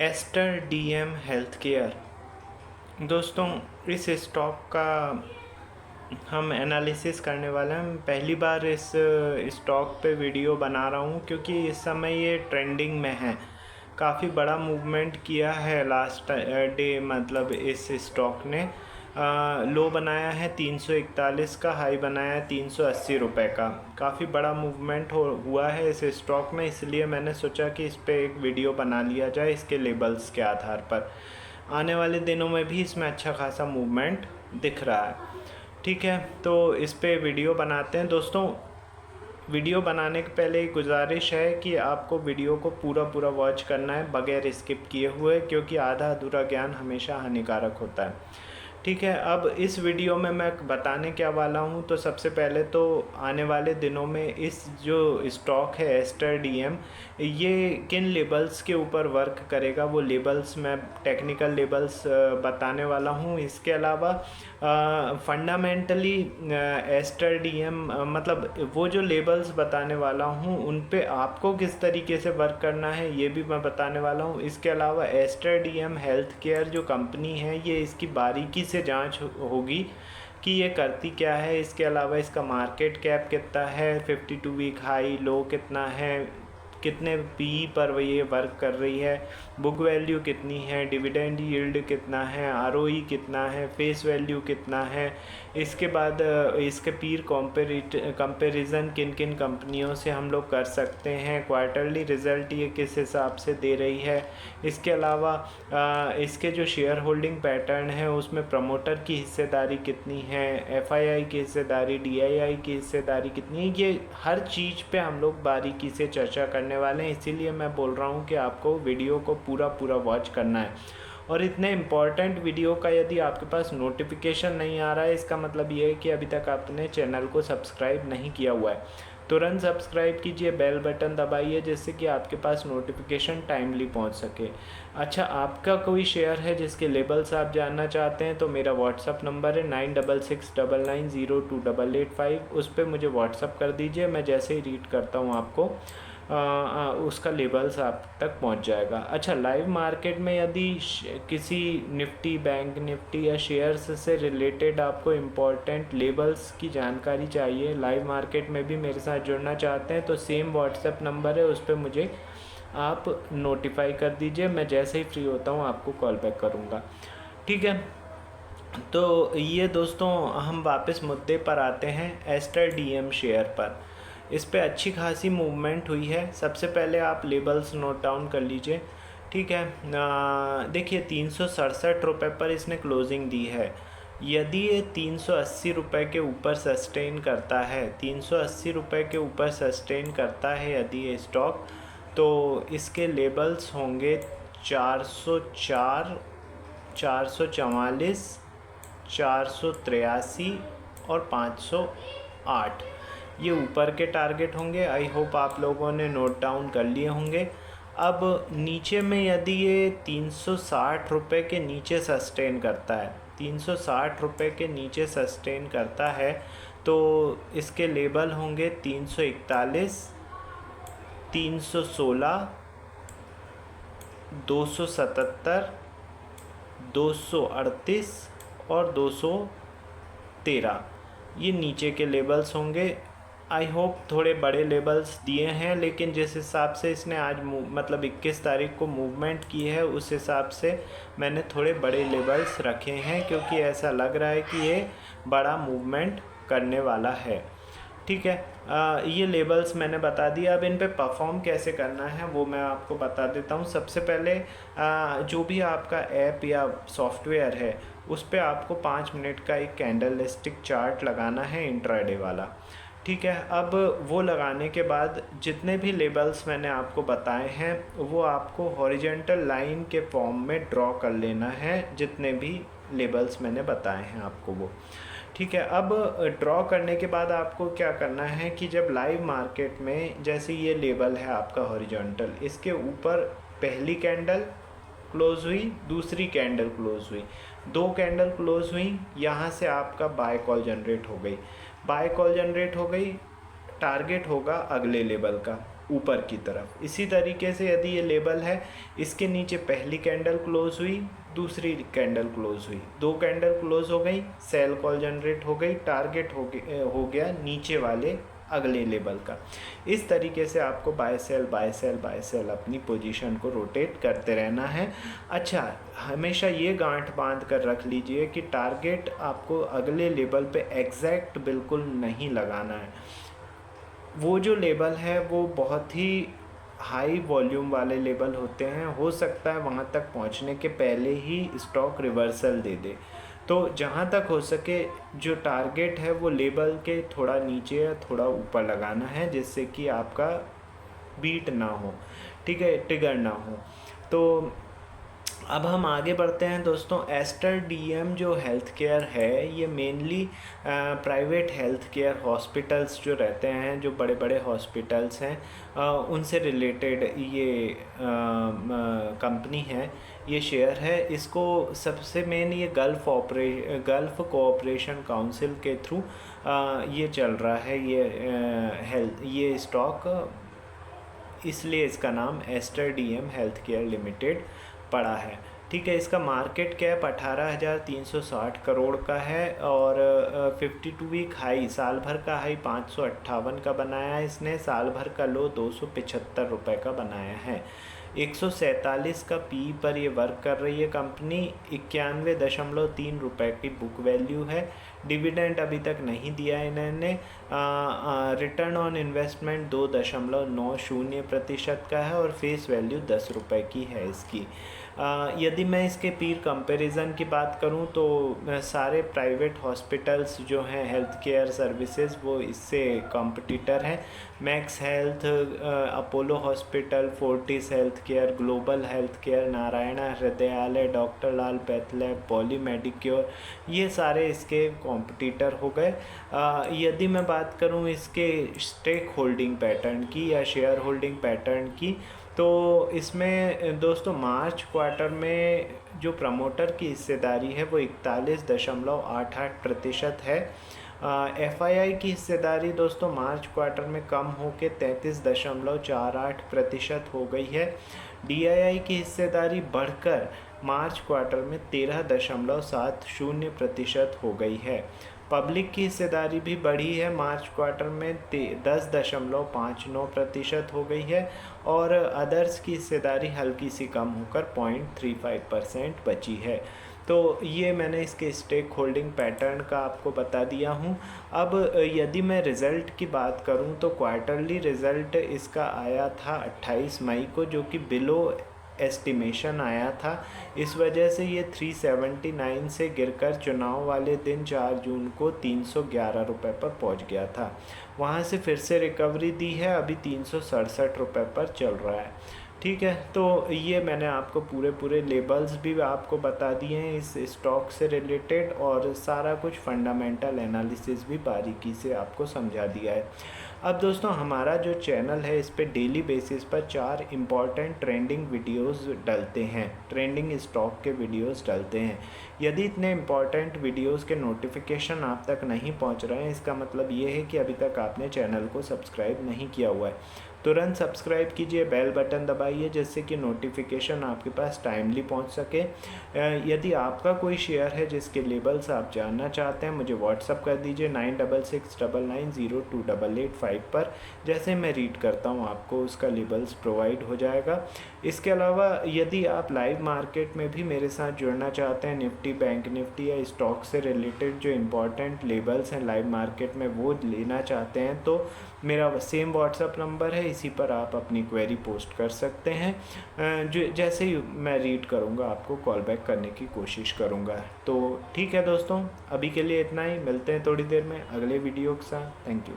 Aster DM health care. दोस्तों, इस stock का हम एनालिसिस करने वाले हैं। पहली बार इस स्टॉक पे वीडियो बना रहा हूँ क्योंकि इस समय ये ट्रेंडिंग में है। काफ़ी बड़ा मूवमेंट किया है लास्ट डे, मतलब इस स्टॉक ने लो बनाया है 341 का, हाई बनाया है 380 रुपये का। काफ़ी बड़ा मूवमेंट हुआ है इस स्टॉक में, इसलिए मैंने सोचा कि इस पर एक वीडियो बना लिया जाए इसके लेबल्स के आधार पर। आने वाले दिनों में भी इसमें अच्छा खासा मूवमेंट दिख रहा है। ठीक है, तो इस पे वीडियो बनाते हैं। दोस्तों, वीडियो बनाने के पहले एक गुजारिश है कि आपको वीडियो को पूरा वॉच करना है बगैर स्किप किए हुए, क्योंकि आधा अधूरा ज्ञान हमेशा हानिकारक होता है। ठीक है, अब इस वीडियो में मैं बताने क्या वाला हूँ, तो सबसे पहले तो आने वाले दिनों में इस जो स्टॉक है एस्टर डीएम, ये किन लेबल्स के ऊपर वर्क करेगा, वो लेबल्स मैं टेक्निकल लेबल्स बताने वाला हूँ। इसके अलावा फंडामेंटली एस्टर डीएम मतलब वो जो लेबल्स बताने वाला हूँ उन पे आपको किस तरीके से वर्क करना है ये भी मैं बताने वाला हूँ। इसके अलावा एस्टर डीएम हेल्थ केयर जो कंपनी है, ये इसकी बारीकी से जांच होगी कि ये करती क्या है। इसके अलावा इसका मार्केट कैप कितना है, 52 वीक हाई लो कितना है, कितने पी पर ये वर्क कर रही है, बुक वैल्यू कितनी है, डिविडेंड यील्ड कितना है, आरओई कितना है, फेस वैल्यू कितना है। इसके बाद इसके पीर कंपेरिजन किन किन कंपनियों से हम लोग कर सकते हैं, क्वार्टरली रिज़ल्ट ये किस हिसाब से दे रही है। इसके अलावा इसके जो शेयर होल्डिंग पैटर्न है उसमें प्रमोटर की हिस्सेदारी कितनी है, एफआईआई की हिस्सेदारी, डीआईआई की हिस्सेदारी कितनी है, ये हर चीज़ पे हम लोग बारीकी से चर्चा करने वाले हैं। इसीलिए मैं बोल रहा हूँ कि आपको वीडियो को पूरा वॉच करना है। और इतने इम्पॉर्टेंट वीडियो का यदि आपके पास नोटिफिकेशन नहीं आ रहा है, इसका मतलब ये है कि अभी तक आपने चैनल को सब्सक्राइब नहीं किया हुआ है। तुरंत सब्सक्राइब कीजिए, बेल बटन दबाइए, जिससे कि आपके पास नोटिफिकेशन टाइमली पहुंच सके। अच्छा, आपका कोई शेयर है जिसके लेबल्स आप जानना चाहते हैं, तो मेरा व्हाट्सअप नंबर है 9669902885। उस पर मुझे व्हाट्सअप कर दीजिए, मैं जैसे ही रीड करता हूँ आपको उसका लेबल्स आप तक पहुंच जाएगा। अच्छा, लाइव मार्केट में यदि किसी निफ्टी, बैंक निफ्टी या शेयर्स से रिलेटेड आपको इम्पॉर्टेंट लेबल्स की जानकारी चाहिए, लाइव मार्केट में भी मेरे साथ जुड़ना चाहते हैं, तो सेम व्हाट्सएप नंबर है, उस पर मुझे आप नोटिफाई कर दीजिए। मैं जैसे ही फ्री होता हूँ आपको कॉल बैक करूँगा। ठीक है, तो ये दोस्तों हम वापस मुद्दे पर आते हैं, एस्टर डीएम शेयर पर। इस पे अच्छी खासी मूवमेंट हुई है। सबसे पहले आप लेबल्स नोट डाउन कर लीजिए। ठीक है, देखिए 367 रुपये पर इसने क्लोजिंग दी है। यदि ये 380 रुपये के ऊपर सस्टेन करता है, 380 रुपये के ऊपर सस्टेन करता है यदि ये स्टॉक, तो इसके लेबल्स होंगे 404, 444, 483 और 508। ये ऊपर के टारगेट होंगे। आई होप आप लोगों ने नोट डाउन कर लिए होंगे। अब नीचे में यदि ये 360 रुपये के नीचे सस्टेन करता है, 360 रुपये के नीचे सस्टेन करता है, तो इसके लेबल होंगे 341, 316, 277, 238 और 213। ये नीचे के लेबल्स होंगे। आई होप थोड़े बड़े लेबल्स दिए हैं, लेकिन जिस हिसाब से इसने आज मतलब 21 तारीख को मूवमेंट की है, उस हिसाब से मैंने थोड़े बड़े लेबल्स रखे हैं, क्योंकि ऐसा लग रहा है कि ये बड़ा मूवमेंट करने वाला है। ठीक है, ये लेबल्स मैंने बता दिया। अब इन पे परफॉर्म कैसे करना है वो मैं आपको बता देता हूँ। सबसे पहले जो भी आपका ऐप या सॉफ्टवेयर है, उस पे आपको 5 मिनट का एक कैंडलस्टिक चार्ट लगाना है, इंट्राडे वाला। ठीक है, अब वो लगाने के बाद जितने भी लेबल्स मैंने आपको बताए हैं, वो आपको हॉरिजॉन्टल लाइन के फॉर्म में ड्रॉ कर लेना है, जितने भी लेबल्स मैंने बताए हैं आपको वो। ठीक है, अब ड्रॉ करने के बाद आपको क्या करना है कि जब लाइव मार्केट में जैसे ये लेबल है आपका हॉरिजॉन्टल, इसके ऊपर पहली कैंडल क्लोज हुई, दूसरी कैंडल क्लोज हुई, 2 कैंडल क्लोज हुई, यहाँ से आपका बाय कॉल जनरेट हो गई। बाय कॉल जनरेट हो गई, टारगेट होगा अगले लेवल का। ऊपर की तरफ। इसी तरीके से यदि ये लेबल है, इसके नीचे पहली कैंडल क्लोज हुई, दूसरी कैंडल क्लोज हुई, 2 कैंडल क्लोज हो गई, सेल कॉल जनरेट हो गई, टारगेट हो गया नीचे वाले अगले लेवल का। इस तरीके से आपको by cell by cell by cell अपनी पोजीशन को रोटेट करते रहना है। अच्छा, हमेशा ये गांठ बांध कर रख लीजिए कि टारगेट आपको अगले लेवल पे एग्जैक्ट बिल्कुल नहीं लगाना है। वो जो लेवल है वो बहुत ही हाई वॉल्यूम वाले लेवल होते हैं, हो सकता है वहाँ तक पहुँचने के पहले ही स्टॉक रिवर्सल दे दे। तो जहाँ तक हो सके जो टारगेट है वो लेवल के थोड़ा नीचे या थोड़ा ऊपर लगाना है, जिससे कि आपका बीट ना हो, ठीक है, ट्रिगर ना हो। तो अब हम आगे बढ़ते हैं दोस्तों। एस्टर डीएम जो हेल्थ केयर है, ये mainly private health care hospitals जो रहते हैं, जो बड़े बड़े हॉस्पिटल्स हैं, उनसे रिलेटेड ये कंपनी है, ये शेयर है। इसको सबसे मेन ये गल्फ़ कोऑपरेशन काउंसिल के थ्रू ये चल रहा है, ये स्टॉक, इसलिए इसका नाम Aster DM health care limited पड़ा है, ठीक है। इसका मार्केट कैप 18,360 करोड़ का है और 52 वीक हाई, साल भर का हाई 558 का बनाया है इसने, साल भर का लो 275 रुपये का बनाया है। 147 का पी पर ये वर्क कर रही है कंपनी। 91.3 रुपये की बुक वैल्यू है। डिविडेंड अभी तक नहीं दिया इन्होंने। रिटर्न ऑन इन्वेस्टमेंट 2.90% का है और फेस वैल्यू 10 रुपये की है इसकी। यदि मैं इसके पीर कंपैरिजन की बात करूं तो सारे प्राइवेट हॉस्पिटल्स जो हैं हेल्थ केयर सर्विसेज, वो इससे कॉम्पिटिटर हैं। Max Health, Apollo Hospital, Fortis Health Care, Global Health Care, Narayana Hrudayalaya, doctor Lal PathLab, Poly Medicure, ये सारे इसके कॉम्पिटिटर हो गए। यदि मैं बात करूं इसके स्टेक होल्डिंग पैटर्न की या शेयर होल्डिंग पैटर्न की, तो इसमें दोस्तों मार्च क्वार्टर में जो प्रमोटर की हिस्सेदारी है वो 41.88% है। एफआईआई की हिस्सेदारी दोस्तों मार्च क्वार्टर में कम होकर 33.48% हो गई है। डीआईआई की हिस्सेदारी बढ़कर मार्च क्वार्टर में 13.70% हो गई है। पब्लिक की हिस्सेदारी भी बढ़ी है, मार्च क्वार्टर में 10.59% हो गई है और अदर्स की हिस्सेदारी हल्की सी कम होकर 0.35% बची है। तो ये मैंने इसके स्टेक होल्डिंग पैटर्न का आपको बता दिया हूँ। अब यदि मैं रिज़ल्ट की बात करूँ तो क्वार्टरली रिज़ल्ट इसका आया था 28 मई को, जो कि बिलो एस्टिमेशन आया था। इस वजह से ये 379 से गिरकर चुनाव वाले दिन 4 जून को 311 रुपये पर पहुंच गया था। वहां से फिर से रिकवरी दी है, अभी 367 रुपये पर चल रहा है, ठीक है। तो ये मैंने आपको पूरे लेबल्स भी आपको बता दिए हैं इस स्टॉक से रिलेटेड, और सारा कुछ फंडामेंटल एनालिसिस भी बारीकी से आपको समझा दिया है। अब दोस्तों हमारा जो चैनल है इस पे डेली बेसिस पर 4 इम्पॉर्टेंट ट्रेंडिंग वीडियोस डलते हैं, ट्रेंडिंग स्टॉक के वीडियोस डलते हैं। यदि इतने इम्पॉर्टेंट वीडियोस के नोटिफिकेशन आप तक नहीं पहुंच रहे हैं, इसका मतलब ये है कि अभी तक आपने चैनल को सब्सक्राइब नहीं किया हुआ है। तुरंत सब्सक्राइब कीजिए, बेल बटन दबाइए, जिससे कि नोटिफिकेशन आपके पास टाइमली पहुंच सके। यदि आपका कोई शेयर है जिसके लेबल्स आप जानना चाहते हैं, मुझे व्हाट्सअप कर दीजिए 9669902885 पर। जैसे मैं रीड करता हूं आपको उसका लेबल्स प्रोवाइड हो जाएगा। इसके अलावा यदि आप लाइव मार्केट में भी मेरे साथ जुड़ना चाहते हैं, निफ्टी, बैंक निफ्टी या स्टॉक से रिलेटेड जो इम्पोर्टेंट लेबल्स हैं लाइव मार्केट में वो लेना चाहते हैं, तो मेरा सेम व्हाट्सअप नंबर है, इसी पर आप अपनी क्वेरी पोस्ट कर सकते हैं। जो जैसे ही मैं रीड करूँगा आपको कॉल बैक करने की कोशिश करूँगा। तो ठीक है दोस्तों, अभी के लिए इतना ही, मिलते हैं थोड़ी देर में अगले वीडियो के साथ। Thank you.